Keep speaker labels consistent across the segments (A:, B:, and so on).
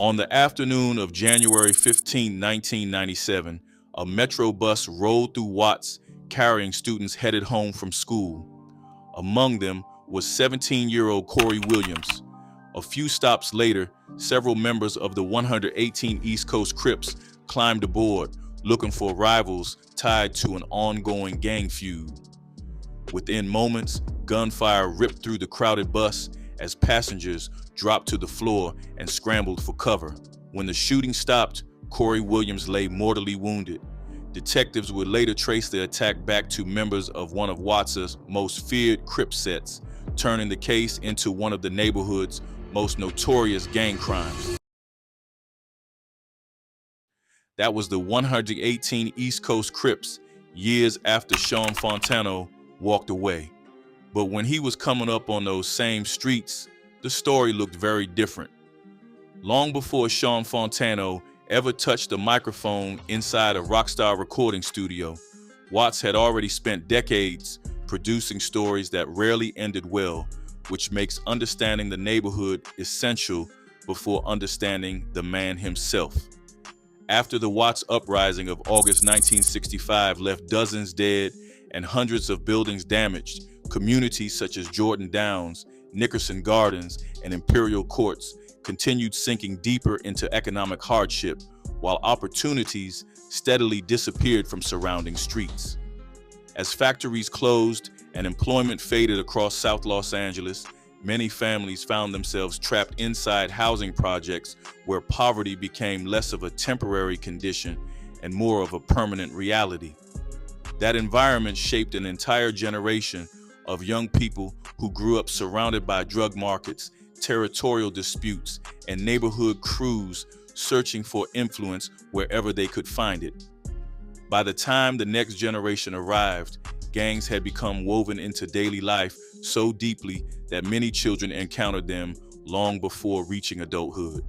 A: On the afternoon of January 15, 1997, a Metro bus rolled through Watts carrying students headed home from school. Among them was 17-year-old Corie Williams. A few stops later, several members of the 118 East Coast Crips climbed aboard, looking for rivals tied to an ongoing gang feud. Within moments, gunfire ripped through the crowded bus as passengers dropped to the floor and scrambled for cover. When the shooting stopped, Corie Williams lay mortally wounded. Detectives would later trace the attack back to members of one of Watts' most feared Crip sets, turning the case into one of the neighborhood's most notorious gang crimes. That was the 118 East Coast Crips, years after Shawn Fontano walked away. But when he was coming up on those same streets, the story looked very different. Long before Shawn Fontano ever touched a microphone inside a Rockstar recording studio, Watts had already spent decades producing stories that rarely ended well, which makes understanding the neighborhood essential before understanding the man himself. After the Watts uprising of August 1965 left dozens dead and hundreds of buildings damaged, communities such as Jordan Downs, Nickerson Gardens, and Imperial Courts continued sinking deeper into economic hardship, while opportunities steadily disappeared from surrounding streets. As factories closed and employment faded across South Los Angeles, many families found themselves trapped inside housing projects where poverty became less of a temporary condition and more of a permanent reality. That environment shaped an entire generation of young people who grew up surrounded by drug markets, territorial disputes, and neighborhood crews searching for influence wherever they could find it. By the time the next generation arrived, gangs had become woven into daily life so deeply that many children encountered them long before reaching adulthood.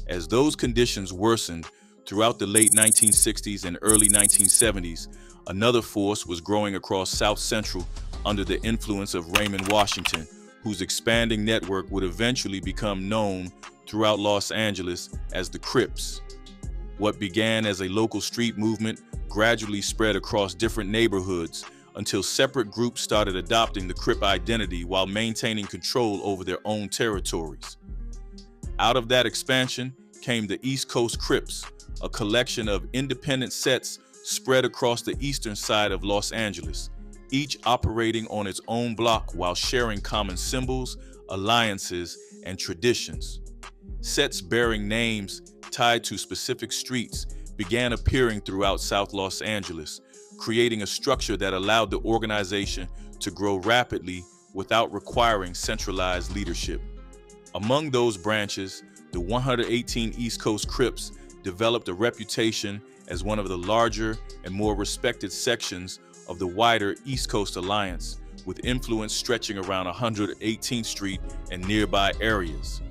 A: As those conditions worsened throughout the late 1960s and early 1970s, another force was growing across South Central under the influence of Raymond Washington, whose expanding network would eventually become known throughout Los Angeles as the Crips. What began as a local street movement gradually spread across different neighborhoods until separate groups started adopting the Crip identity while maintaining control over their own territories. Out of that expansion came the East Coast Crips, a collection of independent sets spread across the eastern side of Los Angeles, each operating on its own block while sharing common symbols, alliances, and traditions. Sets bearing names tied to specific streets began appearing throughout South Los Angeles, creating a structure that allowed the organization to grow rapidly without requiring centralized leadership. Among those branches, the 118 East Coast Crips developed a reputation as one of the larger and more respected sections of the wider East Coast Alliance, with influence stretching around 118th Street and nearby areas.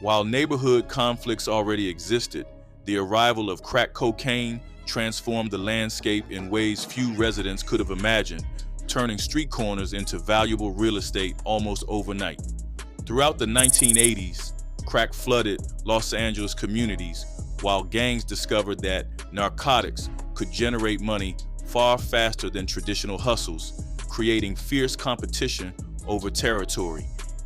A: While neighborhood conflicts already existed, the arrival of crack cocaine transformed the landscape in ways few residents could have imagined, turning street corners into valuable real estate almost overnight. Throughout the 1980s, crack flooded Los Angeles communities, while gangs discovered that narcotics could generate money far faster than traditional hustles, creating fierce competition over territory.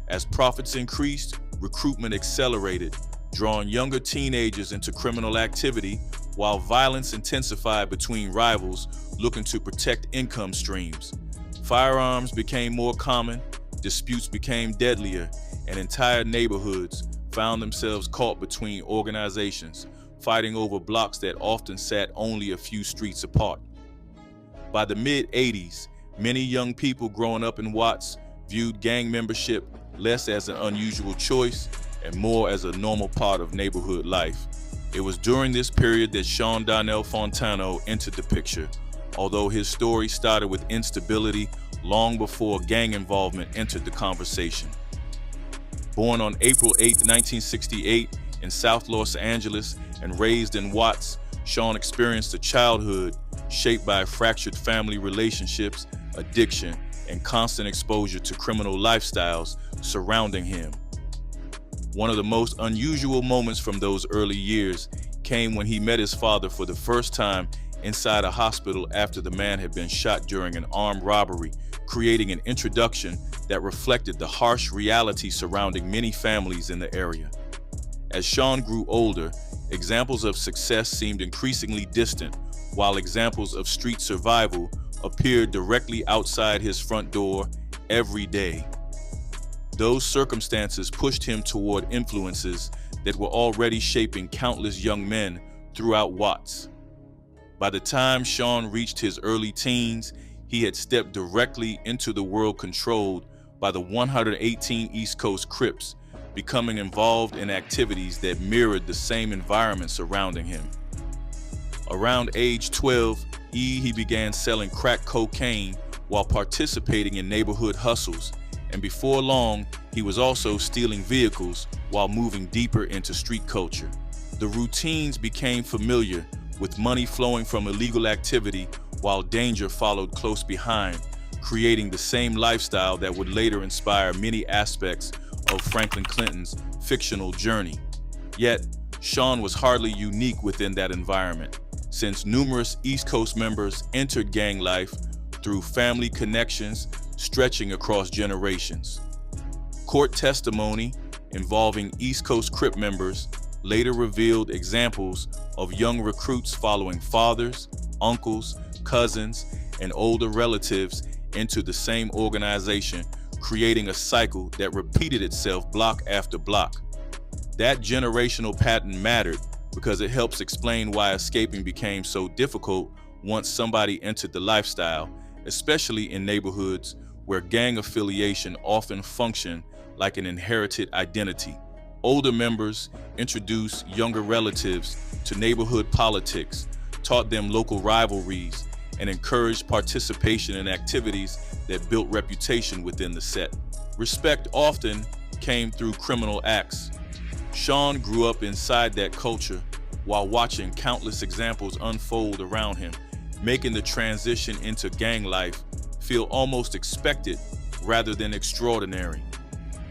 A: As profits increased, recruitment accelerated, drawing younger teenagers into criminal activity, while violence intensified between rivals looking to protect income streams. Firearms became more common, disputes became deadlier, and entire neighborhoods found themselves caught between organizations, fighting over blocks that often sat only a few streets apart. By the mid-'80s, many young people growing up in Watts viewed gang membership less as an unusual choice and more as a normal part of neighborhood life. It was during this period that Shawn Fontano entered the picture, although his story started with instability long before gang involvement entered the conversation. Born on April 8, 1968 in South Los Angeles and raised in Watts, Shawn experienced a childhood shaped by fractured family relationships, addiction, and constant exposure to criminal lifestyles surrounding him. One of the most unusual moments from those early years came when he met his father for the first time inside a hospital after the man had been shot during an armed robbery, creating an introduction that reflected the harsh reality surrounding many families in the area. As Shawn grew older, examples of success seemed increasingly distant, while examples of street survival appeared directly outside his front door every day. Those circumstances pushed him toward influences that were already shaping countless young men throughout Watts. By the time Shawn reached his early teens, he had stepped directly into the world controlled by the 118 East Coast Crips, becoming involved in activities that mirrored the same environment surrounding him. Around age 12, he began selling crack cocaine while participating in neighborhood hustles, and before long, he was also stealing vehicles while moving deeper into street culture. The routines became familiar, with money flowing from illegal activity while danger followed close behind, creating the same lifestyle that would later inspire many aspects of Franklin Clinton's fictional journey. Yet, Shawn was hardly unique within that environment, since numerous East Coast members entered gang life through family connections stretching across generations. Court testimony involving East Coast Crip members later revealed examples of young recruits following fathers, uncles, cousins, and older relatives into the same organization, creating a cycle that repeated itself block after block. That generational pattern mattered because it helps explain why escaping became so difficult once somebody entered the lifestyle, especially in neighborhoods where gang affiliation often functioned like an inherited identity. Older members introduced younger relatives to neighborhood politics, taught them local rivalries, and encouraged participation in activities that built reputation within the set. Respect often came through criminal acts. Shawn grew up inside that culture while watching countless examples unfold around him, making the transition into gang life feel almost expected rather than extraordinary.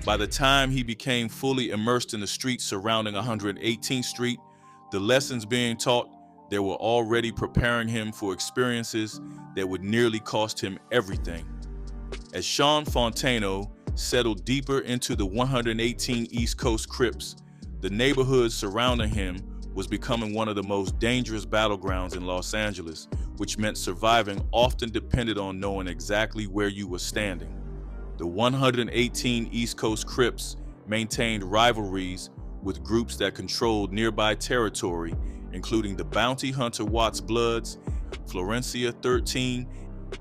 A: By the time he became fully immersed in the streets surrounding 118th Street, the lessons being taught there were already preparing him for experiences that would nearly cost him everything. As Shawn Fontano settled deeper into the 118 East Coast Crips, the neighborhood surrounding him was becoming one of the most dangerous battlegrounds in Los Angeles, which meant surviving often depended on knowing exactly where you were standing. The 118 East Coast Crips maintained rivalries with groups that controlled nearby territory, including the Bounty Hunter Watts Bloods, Florencia 13,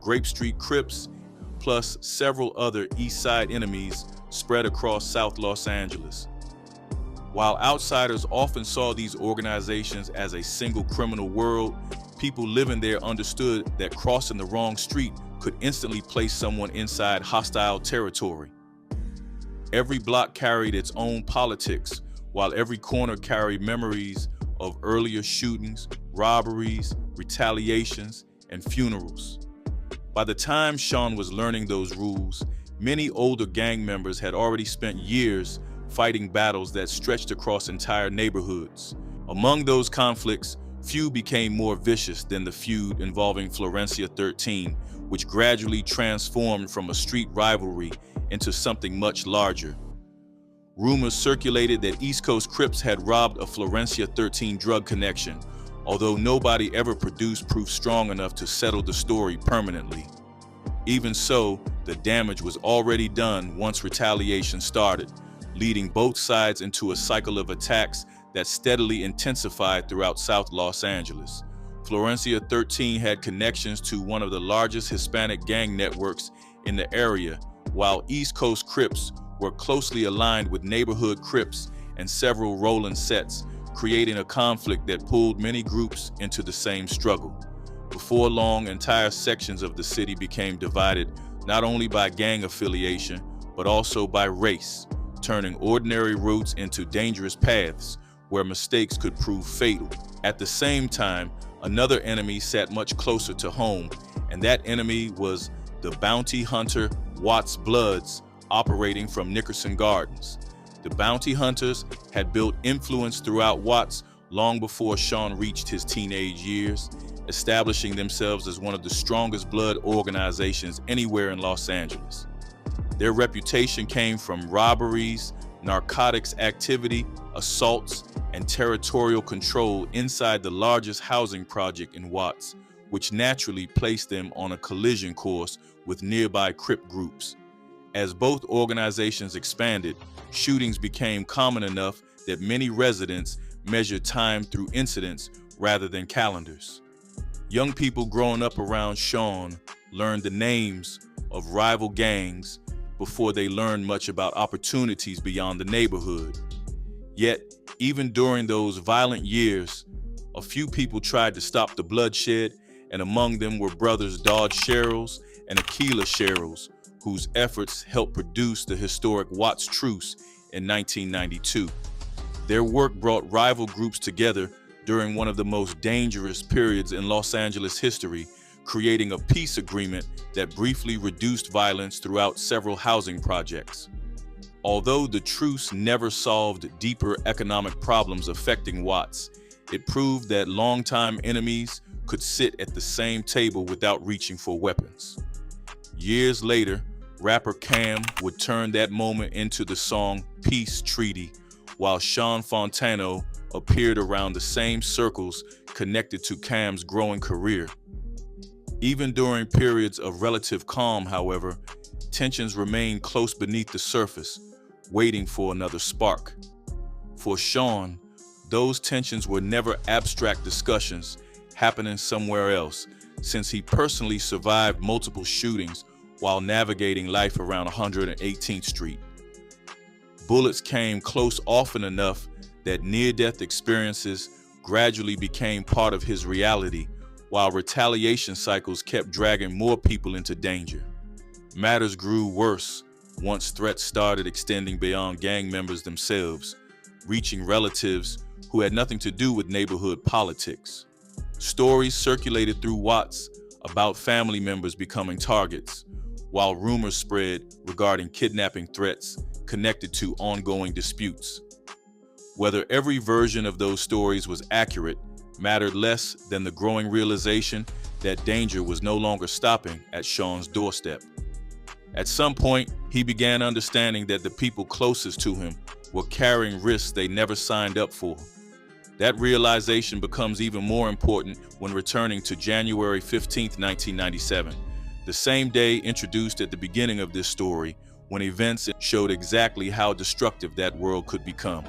A: Grape Street Crips, plus several other East Side enemies spread across South Los Angeles. While outsiders often saw these organizations as a single criminal world, people living there understood that crossing the wrong street could instantly place someone inside hostile territory. Every block carried its own politics, while every corner carried memories of earlier shootings, robberies, retaliations, and funerals. By the time Shawn was learning those rules, many older gang members had already spent years fighting battles that stretched across entire neighborhoods. Among those conflicts, few became more vicious than the feud involving Florencia 13, which gradually transformed from a street rivalry into something much larger. Rumors circulated that East Coast Crips had robbed a Florencia 13 drug connection, although nobody ever produced proof strong enough to settle the story permanently. Even so, the damage was already done once retaliation started, leading both sides into a cycle of attacks that steadily intensified throughout South Los Angeles. Florencia 13 had connections to one of the largest Hispanic gang networks in the area, while East Coast Crips were closely aligned with neighborhood Crips and several rolling sets, creating a conflict that pulled many groups into the same struggle. Before long, entire sections of the city became divided not only by gang affiliation, but also by race, turning ordinary routes into dangerous paths where mistakes could prove fatal. At the same time, another enemy sat much closer to home, and that enemy was the Bounty Hunter Watts Bloods, operating from Nickerson Gardens. The bounty hunters had built influence throughout Watts long before Shawn reached his teenage years, establishing themselves as one of the strongest blood organizations anywhere in Los Angeles. Their reputation came from robberies, narcotics activity, assaults, and territorial control inside the largest housing project in Watts, which naturally placed them on a collision course with nearby Crip groups. As both organizations expanded, shootings became common enough that many residents measured time through incidents rather than calendars. Young people growing up around Shawn learned the names of rival gangs before they learned much about opportunities beyond the neighborhood. Yet, even during those violent years, a few people tried to stop the bloodshed, and among them were brothers Dodge Sherrills and Aquila Sherrills, whose efforts helped produce the historic Watts Truce in 1992. Their work brought rival groups together during one of the most dangerous periods in Los Angeles history, creating a peace agreement that briefly reduced violence throughout several housing projects. Although the truce never solved deeper economic problems affecting Watts, it proved that longtime enemies could sit at the same table without reaching for weapons. Years later, rapper Cam would turn that moment into the song Peace Treaty, while Shawn Fontano appeared around the same circles connected to Cam's growing career. Even during periods of relative calm, however, tensions remained close beneath the surface, waiting for another spark. For Shawn, those tensions were never abstract discussions happening somewhere else, since he personally survived multiple shootings while navigating life around 118th Street. Bullets came close often enough that near-death experiences gradually became part of his reality, while retaliation cycles kept dragging more people into danger. Matters grew worse once threats started extending beyond gang members themselves, reaching relatives who had nothing to do with neighborhood politics. Stories circulated through Watts about family members becoming targets, while rumors spread regarding kidnapping threats connected to ongoing disputes. Whether every version of those stories was accurate mattered less than the growing realization that danger was no longer stopping at Shawn's doorstep. At some point, he began understanding that the people closest to him were carrying risks they never signed up for. That realization becomes even more important when returning to January 15, 1997, the same day introduced at the beginning of this story, when events showed exactly how destructive that world could become.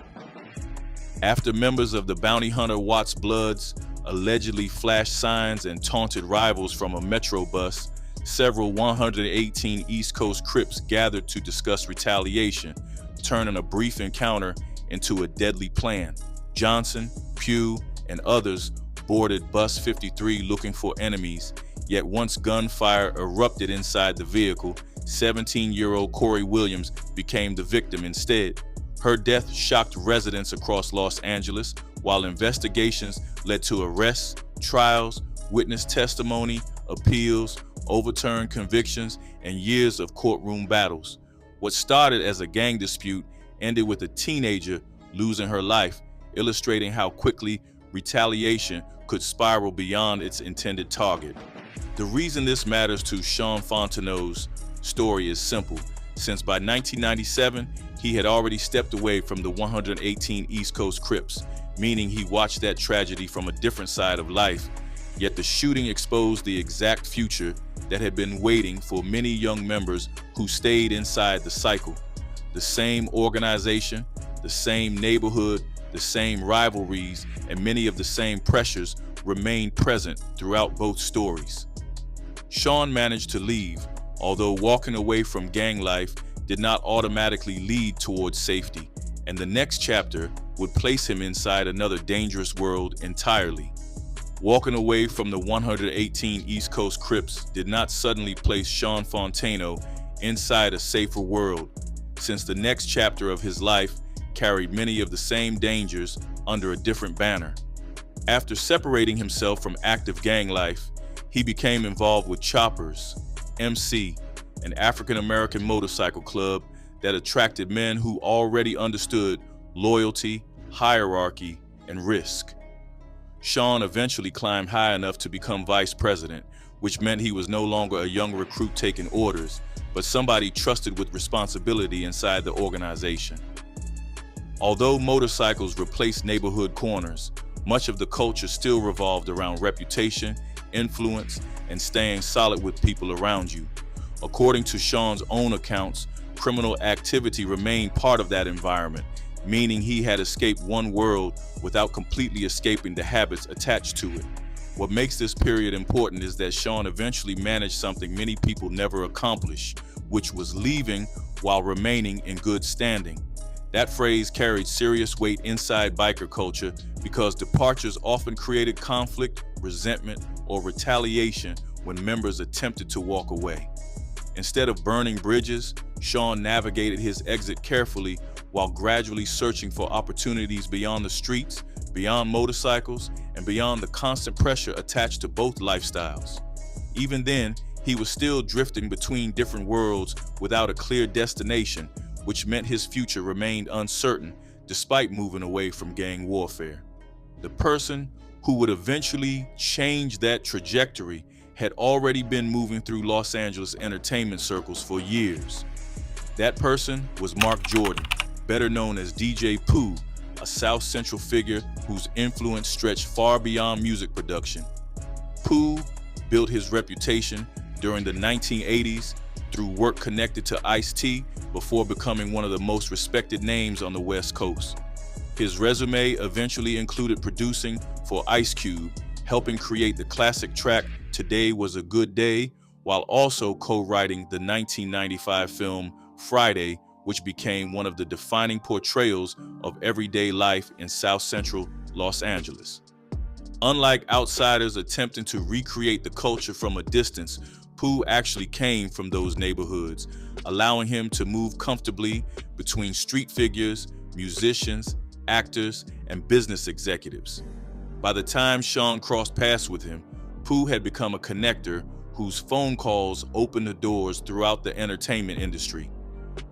A: After members of the bounty hunter Watts Bloods allegedly flashed signs and taunted rivals from a Metro bus, several 118 East Coast Crips gathered to discuss retaliation, turning a brief encounter into a deadly plan. Johnson, Pugh, and others boarded Bus 53 looking for enemies, yet once gunfire erupted inside the vehicle, 17-year-old Corie Williams became the victim instead. Her death shocked residents across Los Angeles, while investigations led to arrests, trials, witness testimony, appeals, overturned convictions, and years of courtroom battles. What started as a gang dispute ended with a teenager losing her life, illustrating how quickly retaliation could spiral beyond its intended target. The reason this matters to Shawn Fontano's story is simple. Since by 1997, he had already stepped away from the 118 East Coast Crips, meaning he watched that tragedy from a different side of life. Yet the shooting exposed the exact future that had been waiting for many young members who stayed inside the cycle. The same organization, the same neighborhood, the same rivalries, and many of the same pressures remained present throughout both stories. Shawn managed to leave, although walking away from gang life did not automatically lead towards safety, and the next chapter would place him inside another dangerous world entirely. Walking away from the 118 East Coast Crips did not suddenly place Shawn Fontano inside a safer world, since the next chapter of his life carried many of the same dangers under a different banner. After separating himself from active gang life, he became involved with Choppers, MC, an African-American motorcycle club that attracted men who already understood loyalty, hierarchy, and risk. Shawn eventually climbed high enough to become vice president, which meant he was no longer a young recruit taking orders, but somebody trusted with responsibility inside the organization. Although motorcycles replaced neighborhood corners, much of the culture still revolved around reputation, influence, and staying solid with people around you. According to Shawn's own accounts, criminal activity remained part of that environment, meaning he had escaped one world without completely escaping the habits attached to it. What makes this period important is that Shawn eventually managed something many people never accomplish, which was leaving while remaining in good standing. That phrase carried serious weight inside biker culture because departures often created conflict, resentment, or retaliation when members attempted to walk away. Instead of burning bridges, Shawn navigated his exit carefully while gradually searching for opportunities beyond the streets, beyond motorcycles, and beyond the constant pressure attached to both lifestyles. Even then, he was still drifting between different worlds without a clear destination, which meant his future remained uncertain despite moving away from gang warfare. The person who would eventually change that trajectory had already been moving through Los Angeles entertainment circles for years. That person was Mark Jordan, better known as DJ Pooh, a South Central figure whose influence stretched far beyond music production. Pooh built his reputation during the 1980s through work connected to Ice-T before becoming one of the most respected names on the West Coast. His resume eventually included producing for Ice Cube, helping create the classic track Today Was a Good Day, while also co-writing the 1995 film Friday, which became one of the defining portrayals of everyday life in South Central Los Angeles. Unlike outsiders attempting to recreate the culture from a distance, Pooh actually came from those neighborhoods, allowing him to move comfortably between street figures, musicians, actors, and business executives. By the time Shawn crossed paths with him, Pooh had become a connector whose phone calls opened the doors throughout the entertainment industry.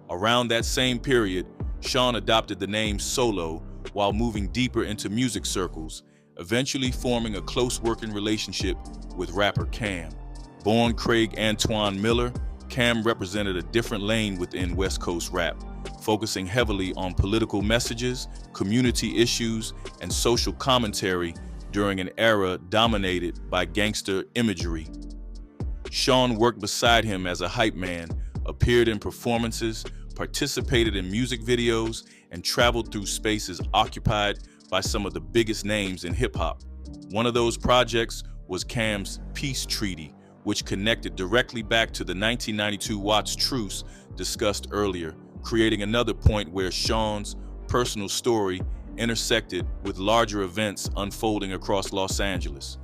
A: Around that same period, Shawn adopted the name Solo while moving deeper into music circles, eventually forming a close working relationship with rapper Cam. Born Craig Antoine Miller, Cam represented a different lane within West Coast rap, focusing heavily on political messages, community issues, and social commentary during an era dominated by gangster imagery. Shawn worked beside him as a hype man, appeared in performances, participated in music videos, and traveled through spaces occupied by some of the biggest names in hip-hop. One of those projects was Cam's Peace Treaty, which connected directly back to the 1992 Watts Truce discussed earlier, creating another point where Shawn's personal story intersected with larger events unfolding across Los Angeles.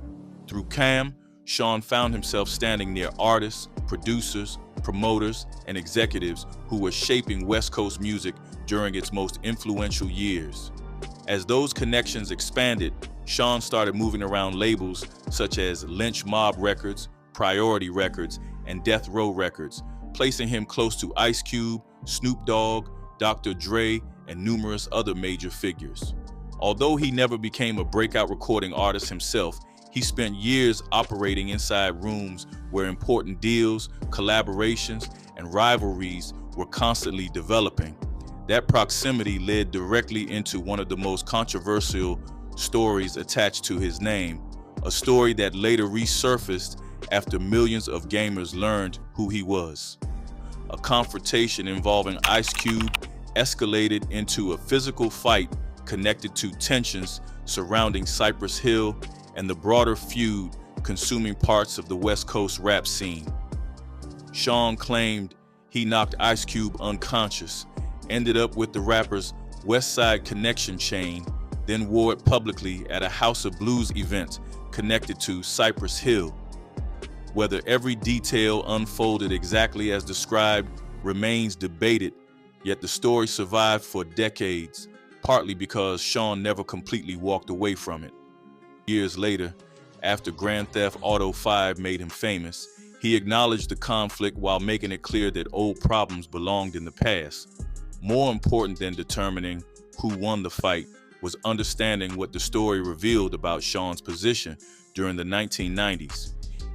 A: Through Cam, Shawn found himself standing near artists, producers, promoters, and executives who were shaping West Coast music during its most influential years. As those connections expanded, Shawn started moving around labels such as Lynch Mob Records, Priority Records, and Death Row Records, placing him close to Ice Cube, Snoop Dogg, Dr. Dre, and numerous other major figures. Although he never became a breakout recording artist himself, he spent years operating inside rooms where important deals, collaborations, and rivalries were constantly developing. That proximity led directly into one of the most controversial stories attached to his name, a story that later resurfaced after millions of gamers learned who he was. A confrontation involving Ice Cube escalated into a physical fight connected to tensions surrounding Cypress Hill and the broader feud consuming parts of the West Coast rap scene. Shawn claimed he knocked Ice Cube unconscious, ended up with the rapper's West Side Connection chain, then wore it publicly at a House of Blues event connected to Cypress Hill. Whether every detail unfolded exactly as described remains debated, yet the story survived for decades, partly because Shawn never completely walked away from it. Years later, after Grand Theft Auto 5 made him famous, He acknowledged the conflict while making it clear that old problems belonged in the past. More important than determining who won the fight was understanding what the story revealed about Shawn's position during the 1990s.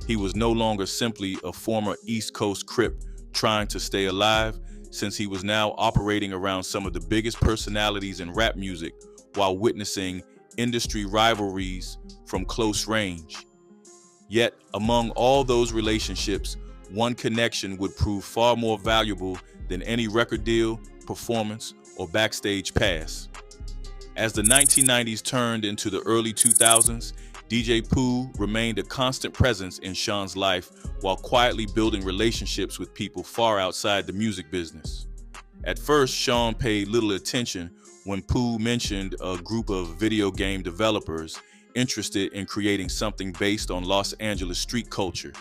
A: He was no longer simply a former East Coast Crip trying to stay alive, since he was now operating around some of the biggest personalities in rap music while witnessing industry rivalries from close range. Yet, among all those relationships, one connection would prove far more valuable than any record deal, performance, or backstage pass. As the 1990s turned into the early 2000s, DJ Pooh remained a constant presence in Shawn's life while quietly building relationships with people far outside the music business. At first, Shawn paid little attention when Pooh mentioned a group of video game developers interested in creating something based on Los Angeles street culture.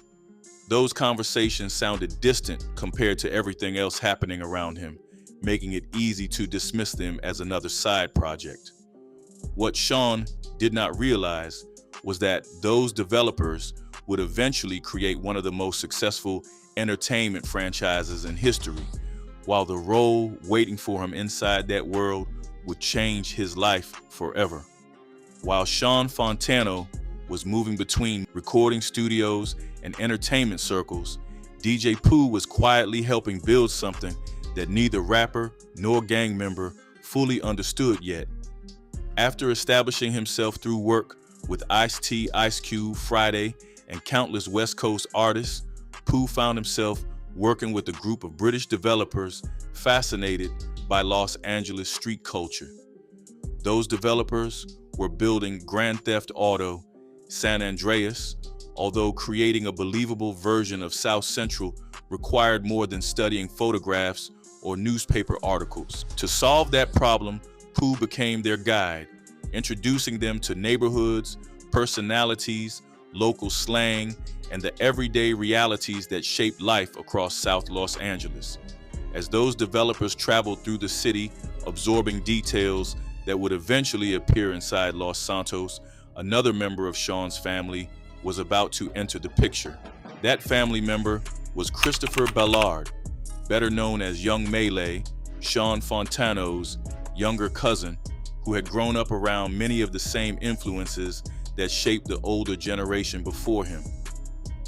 A: Those conversations sounded distant compared to everything else happening around him, making it easy to dismiss them as another side project. What Shawn did not realize was that those developers would eventually create one of the most successful entertainment franchises in history, while the role waiting for him inside that world would change his life forever. While Shawn Fontano was moving between recording studios and entertainment circles, DJ Pooh was quietly helping build something that neither rapper nor gang member fully understood yet. After establishing himself through work with Ice-T, Ice Cube, Friday, and countless West Coast artists, Pooh found himself working with a group of British developers fascinated by Los Angeles street culture. Those developers were building Grand Theft Auto San Andreas, although creating a believable version of South Central required more than studying photographs or newspaper articles. To solve that problem, Pooh became their guide, introducing them to neighborhoods, personalities, local slang, and the everyday realities that shaped life across South Los Angeles. As those developers traveled through the city, absorbing details that would eventually appear inside Los Santos, another member of Shawn's family was about to enter the picture. That family member was Christopher Ballard, better known as Young Melee, Shawn Fontano's younger cousin, who had grown up around many of the same influences that shaped the older generation before him.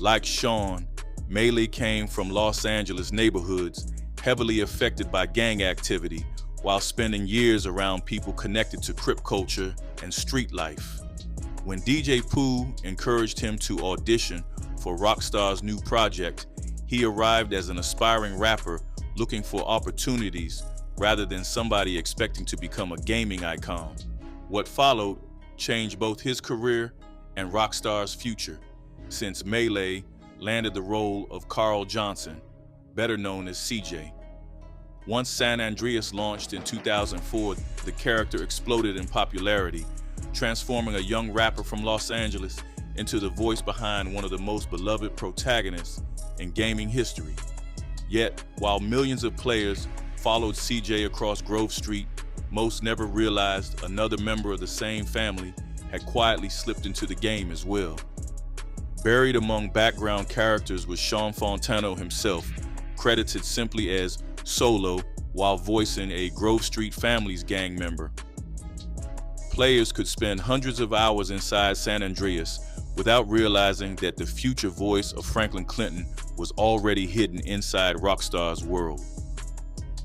A: Like Shawn, Melee came from Los Angeles neighborhoods heavily affected by gang activity while spending years around people connected to Crip culture and street life. When DJ Pooh encouraged him to audition for Rockstar's new project, he arrived as an aspiring rapper looking for opportunities rather than somebody expecting to become a gaming icon. What followed changed both his career and Rockstar's future, since Melee landed the role of Carl Johnson, better known as CJ. Once San Andreas launched in 2004, the character exploded in popularity, transforming a young rapper from Los Angeles into the voice behind one of the most beloved protagonists in gaming history. Yet, while millions of players followed CJ across Grove Street, most never realized another member of the same family had quietly slipped into the game as well. Buried among background characters was Shawn Fontano himself, credited simply as Solo while voicing a Grove Street family's gang member. Players could spend hundreds of hours inside San Andreas without realizing that the future voice of Franklin Clinton was already hidden inside Rockstar's world.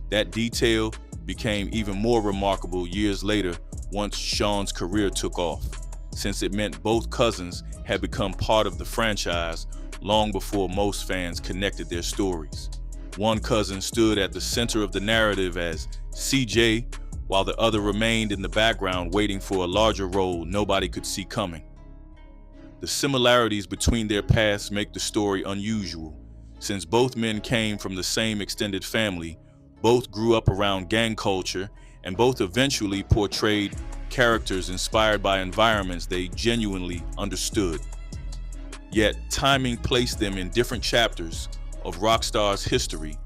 A: That detail became even more remarkable years later once Shawn's career took off, since it meant both cousins had become part of the franchise long before most fans connected their stories. One cousin stood at the center of the narrative as CJ, while the other remained in the background waiting for a larger role nobody could see coming. The similarities between their paths make the story unusual, since both men came from the same extended family, both grew up around gang culture, and both eventually portrayed characters inspired by environments they genuinely understood. Yet, timing placed them in different chapters of Rockstar's history.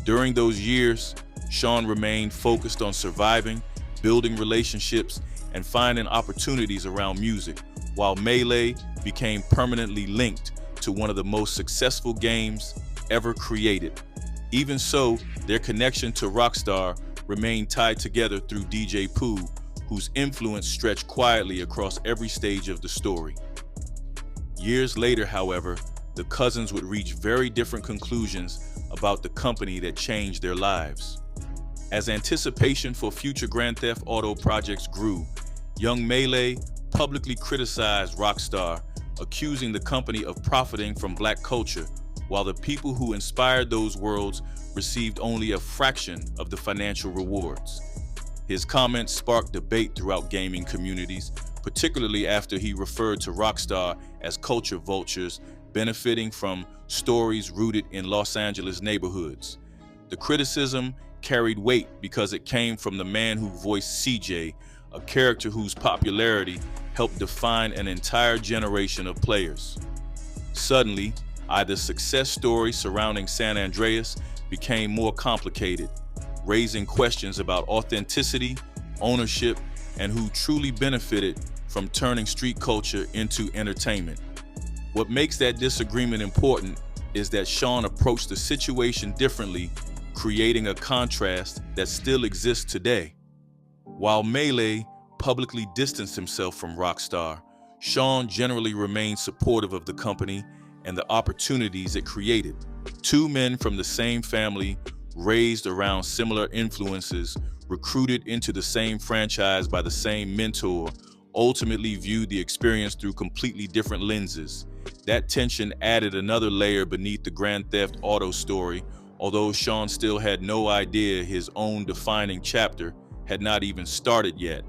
A: During those years, Shawn remained focused on surviving, building relationships, and finding opportunities around music, while Melee became permanently linked to one of the most successful games ever created. Even so, their connection to Rockstar remained tied together through DJ Pooh, whose influence stretched quietly across every stage of the story. Years later, however, the cousins would reach very different conclusions about the company that changed their lives. As anticipation for future Grand Theft Auto projects grew, young Melee publicly criticized Rockstar, accusing the company of profiting from black culture, while the people who inspired those worlds received only a fraction of the financial rewards. His comments sparked debate throughout gaming communities, particularly after he referred to Rockstar as culture vultures, benefiting from stories rooted in Los Angeles neighborhoods. The criticism carried weight because it came from the man who voiced CJ, a character whose popularity helped define an entire generation of players. Suddenly, the success story surrounding San Andreas became more complicated, raising questions about authenticity, ownership, and who truly benefited from turning street culture into entertainment. What makes that disagreement important is that Shawn approached the situation differently, creating a contrast that still exists today. While Melee publicly distanced himself from Rockstar, Shawn generally remained supportive of the company and the opportunities it created. Two men from the same family, raised around similar influences, recruited into the same franchise by the same mentor, ultimately viewed the experience through completely different lenses. That tension added another layer beneath the Grand Theft Auto story, although Shawn still had no idea his own defining chapter had not even started yet.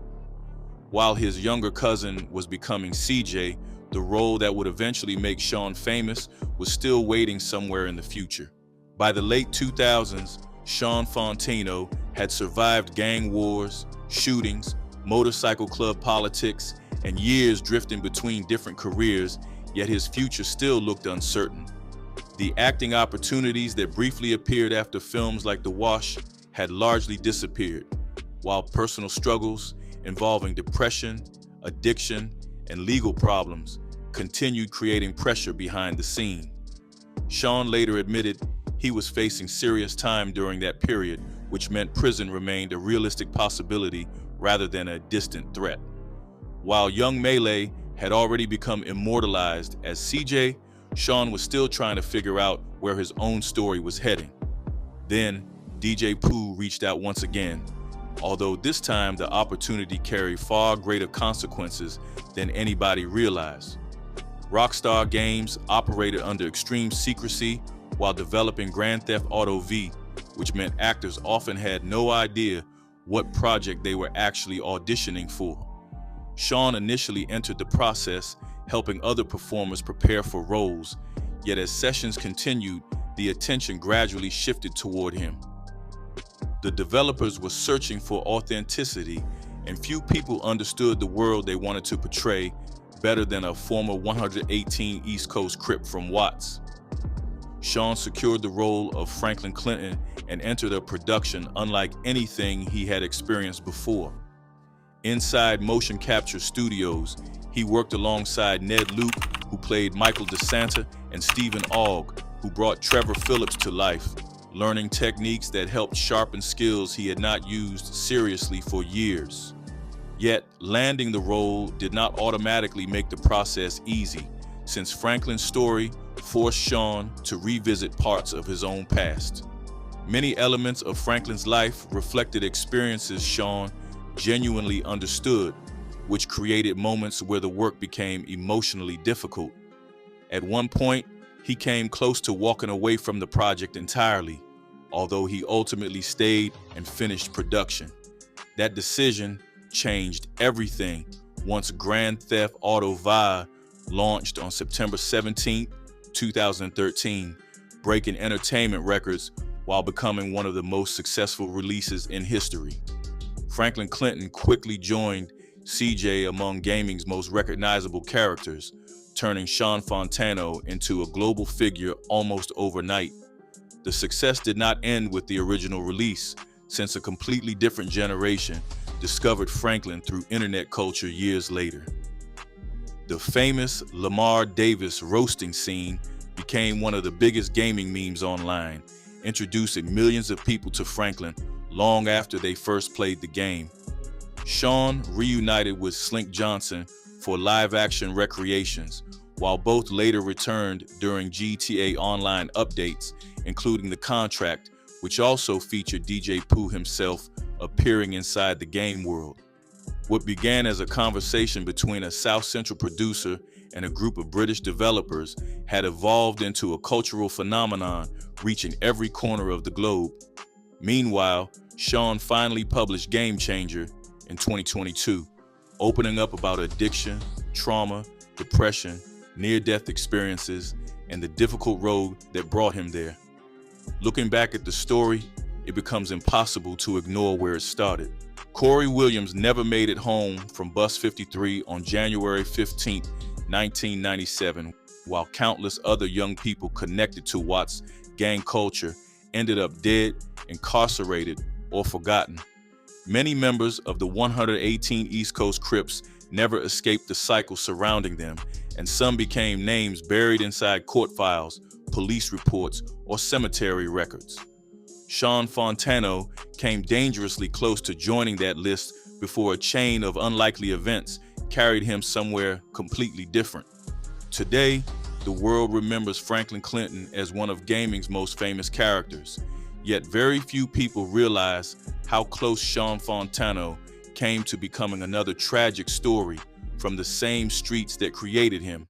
A: While his younger cousin was becoming CJ, the role that would eventually make Shawn famous was still waiting somewhere in the future. By the late 2000s, Shawn Fontano had survived gang wars, shootings, motorcycle club politics, and years drifting between different careers, yet his future still looked uncertain. The acting opportunities that briefly appeared after films like The Wash had largely disappeared, while personal struggles involving depression, addiction, and legal problems continued creating pressure behind the scene. Shawn later admitted he was facing serious time during that period, which meant prison remained a realistic possibility rather than a distant threat. While young Melee had already become immortalized as CJ, Shawn was still trying to figure out where his own story was heading. Then, DJ Pooh reached out once again, although this time the opportunity carried far greater consequences than anybody realized. Rockstar Games operated under extreme secrecy while developing Grand Theft Auto V, which meant actors often had no idea what project they were actually auditioning for. Shawn initially entered the process, helping other performers prepare for roles, yet as sessions continued, the attention gradually shifted toward him. The developers were searching for authenticity, and few people understood the world they wanted to portray better than a former 118 East Coast Crip from Watts. Shawn secured the role of Franklin Clinton and entered a production unlike anything he had experienced before. Inside motion capture studios, he worked alongside Ned Luke, who played Michael DeSanta, and Stephen Ogg, who brought Trevor Phillips to life, learning techniques that helped sharpen skills he had not used seriously for years. Yet, landing the role did not automatically make the process easy, since Franklin's story forced Shawn to revisit parts of his own past. Many elements of Franklin's life reflected experiences Shawn genuinely understood, which created moments where the work became emotionally difficult. At one point, he came close to walking away from the project entirely, although he ultimately stayed and finished production. That decision changed everything once Grand Theft Auto V launched on September 17, 2013, breaking entertainment records while becoming one of the most successful releases in history. Franklin Clinton quickly joined CJ among gaming's most recognizable characters, turning Shawn Fontano into a global figure almost overnight. The success did not end with the original release, since a completely different generation discovered Franklin through internet culture years later. The famous Lamar Davis roasting scene became one of the biggest gaming memes online, introducing millions of people to Franklin long after they first played the game. Shawn reunited with Slink Johnson for live-action recreations, while both later returned during GTA Online updates, including The Contract, which also featured DJ Pooh himself appearing inside the game world. What began as a conversation between a South Central producer and a group of British developers had evolved into a cultural phenomenon reaching every corner of the globe. Meanwhile, Shawn finally published Game Changer in 2022, opening up about addiction, trauma, depression, near-death experiences, and the difficult road that brought him there. Looking back at the story, it becomes impossible to ignore where it started. Corie Williams never made it home from Bus 53 on January 15, 1997, while countless other young people connected to Watts' gang culture ended up dead, incarcerated, or forgotten. Many members of the 118 East Coast Crips never escaped the cycle surrounding them, and some became names buried inside court files, police reports, or cemetery records. Shawn Fontano came dangerously close to joining that list before a chain of unlikely events carried him somewhere completely different. Today, the world remembers Franklin Clinton as one of gaming's most famous characters, yet very few people realize how close Shawn Fontano came to becoming another tragic story from the same streets that created him.